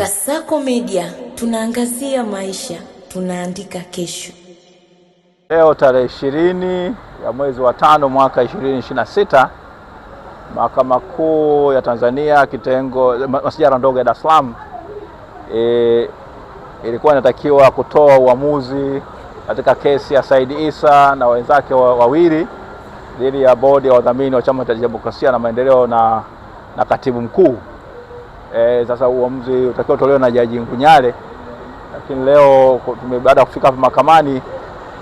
Kasako Media, tunaangazia maisha, tunaandika kesho. Leo tarehe 20 ya mwezi wa 5 mwaka 2026, Mahakama Kuu ya Tanzania kitengo masijara ndogo ya Dar es Salaam ilikuwa inatakiwa kutoa uamuzi katika kesi ya Said Issa na wenzake wawili dhidi ya bodi ya wadhamini wa Chama cha Demokrasia na Maendeleo na katibu mkuu. Sasa uamuzi utakiwa utolewe na Jaji Ngunyale, lakini leo baada ya kufika hapa mahakamani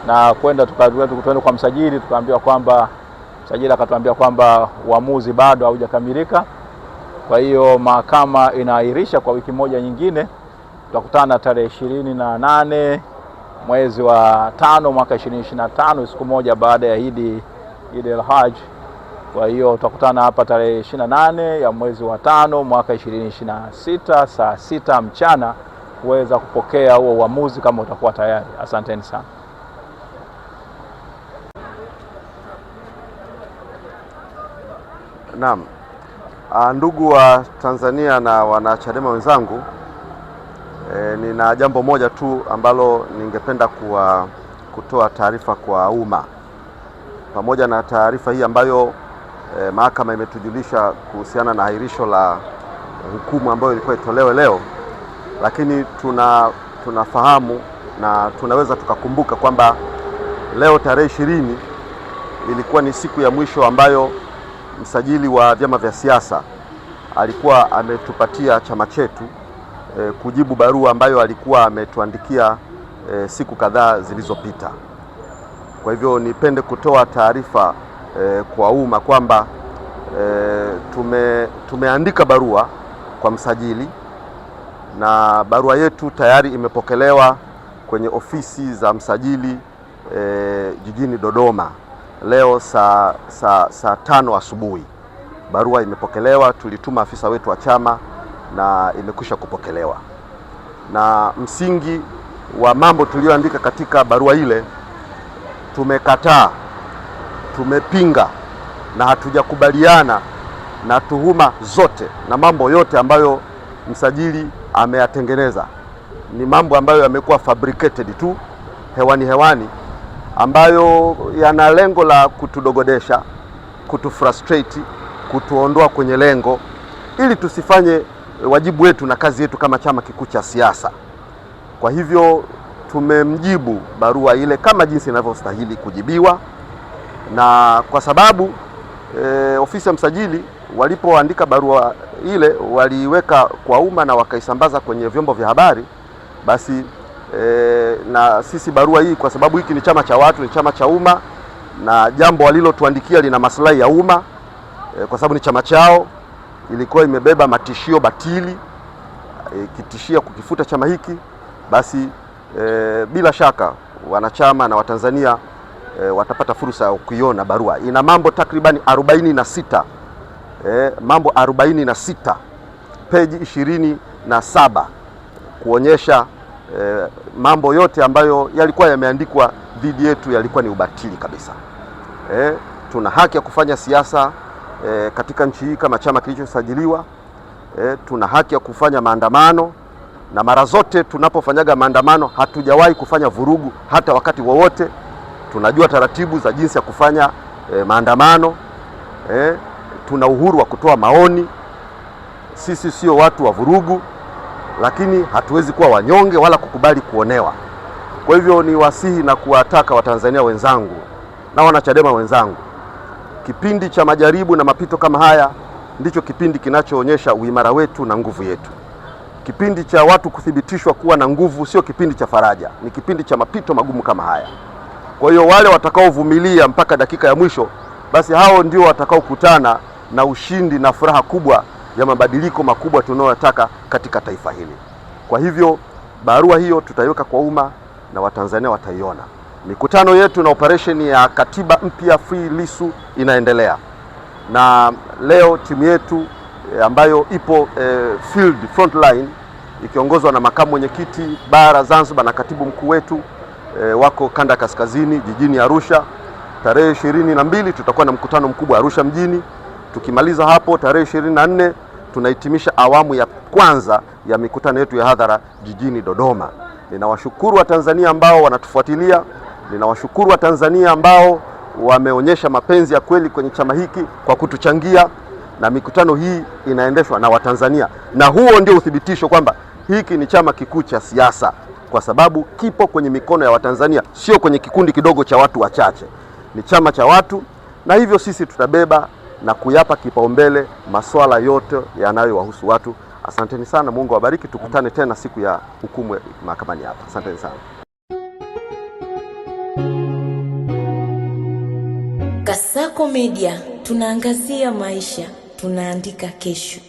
na kwenda tukaenda kwa msajili, tukaambiwa kwamba msajili akatuambia kwamba uamuzi bado haujakamilika. Kwa hiyo mahakama inaahirisha kwa wiki moja nyingine. Tutakutana tarehe 28 mwezi wa 5 mwaka 2025, siku moja baada ya Eid al-Hajj. Kwa hiyo tutakutana hapa tarehe 28 ya mwezi wa 5 mwaka 2026 saa 6 mchana kuweza kupokea huo uamuzi kama utakuwa tayari. Asanteni sana. Naam. Ndugu wa Tanzania na wanachadema wenzangu, nina jambo moja tu ambalo ningependa kutoa taarifa kwa umma. Pamoja na taarifa hii ambayo mahakama imetujulisha kuhusiana na ahirisho la hukumu ambayo ilikuwa itolewe leo, lakini tunafahamu na tunaweza tukakumbuka kwamba leo tarehe 20 ilikuwa ni siku ya mwisho ambayo msajili wa vyama vya siasa alikuwa ametupatia chama chetu kujibu barua ambayo alikuwa ametuandikia siku kadhaa zilizopita. Kwa hivyo nipende kutoa taarifa kwa umma kwamba tumeandika barua kwa msajili na barua yetu tayari imepokelewa kwenye ofisi za msajili jijini Dodoma leo saa 5 asubuhi. Barua imepokelewa, tulituma afisa wetu wa chama na imekwisha kupokelewa. Na msingi wa mambo tuliyoandika katika barua ile, tumekataa, tumepinga na hatujakubaliana na tuhuma zote na mambo yote ambayo msajili ameyatengeneza. Ni mambo ambayo yamekuwa fabricated tu hewani, ambayo yana lengo la kutudogodesha, kutufrustrate, kutuondoa kwenye lengo ili tusifanye wajibu wetu na kazi yetu kama chama kikuu cha siasa. Kwa hivyo tumemjibu barua ile kama jinsi inavyostahili kujibiwa, na kwa sababu ofisi ya msajili walipoandika barua ile waliweka kwa umma na wakaisambaza kwenye vyombo vya habari, basi na sisi barua hii, kwa sababu hiki ni chama cha watu, ni chama cha umma, na jambo walilotuandikia lina maslahi ya umma, kwa sababu ni chama chao, ilikuwa imebeba matishio batili ikitishia kukifuta chama hiki, basi bila shaka wanachama na Watanzania watapata fursa ya kuiona barua. Ina mambo takribani 46, mambo 46, peji 27 kuonyesha mambo yote ambayo yalikuwa yameandikwa dhidi yetu yalikuwa ni ubatili kabisa. Tuna haki ya kufanya siasa katika nchi hii kama chama kilichosajiliwa. Tuna haki ya kufanya maandamano, na mara zote tunapofanyaga maandamano hatujawahi kufanya vurugu hata wakati wowote. Tunajua taratibu za jinsi ya kufanya maandamano. Tuna uhuru wa kutoa maoni. Sisi sio watu wa vurugu, lakini hatuwezi kuwa wanyonge wala kukubali kuonewa. Kwa hivyo ni wasihi na kuwataka Watanzania wenzangu na wanachadema wenzangu, kipindi cha majaribu na mapito kama haya ndicho kipindi kinachoonyesha uimara wetu na nguvu yetu. Kipindi cha watu kuthibitishwa kuwa na nguvu sio kipindi cha faraja, ni kipindi cha mapito magumu kama haya. Kwa hiyo wale watakaovumilia mpaka dakika ya mwisho, basi hao ndio watakaokutana na ushindi na furaha kubwa ya mabadiliko makubwa tunayotaka katika taifa hili. Kwa hivyo barua hiyo tutaiweka kwa umma na Watanzania wataiona. Mikutano yetu na operation ya katiba mpya Free Lissu inaendelea, na leo timu yetu ambayo ipo field frontline ikiongozwa na makamu mwenyekiti bara Zanzibar na katibu mkuu wetu wako kanda kaskazini jijini Arusha. Tarehe 22 tutakuwa na mkutano mkubwa Arusha mjini. Tukimaliza hapo tarehe 24 tunahitimisha awamu ya kwanza ya mikutano yetu ya hadhara jijini Dodoma. Ninawashukuru Watanzania ambao wanatufuatilia, ninawashukuru Watanzania ambao wameonyesha mapenzi ya kweli kwenye chama hiki kwa kutuchangia, na mikutano hii inaendeshwa na Watanzania, na huo ndio uthibitisho kwamba hiki ni chama kikuu cha siasa, kwa sababu kipo kwenye mikono ya Watanzania, sio kwenye kikundi kidogo cha watu wachache. Ni chama cha watu, na hivyo sisi tutabeba na kuyapa kipaumbele masuala yote yanayowahusu watu. Asanteni sana, Mungu awabariki. Tukutane tena siku ya hukumu mahakamani hapa. Asanteni sana. Kasako Media, tunaangazia maisha, tunaandika kesho.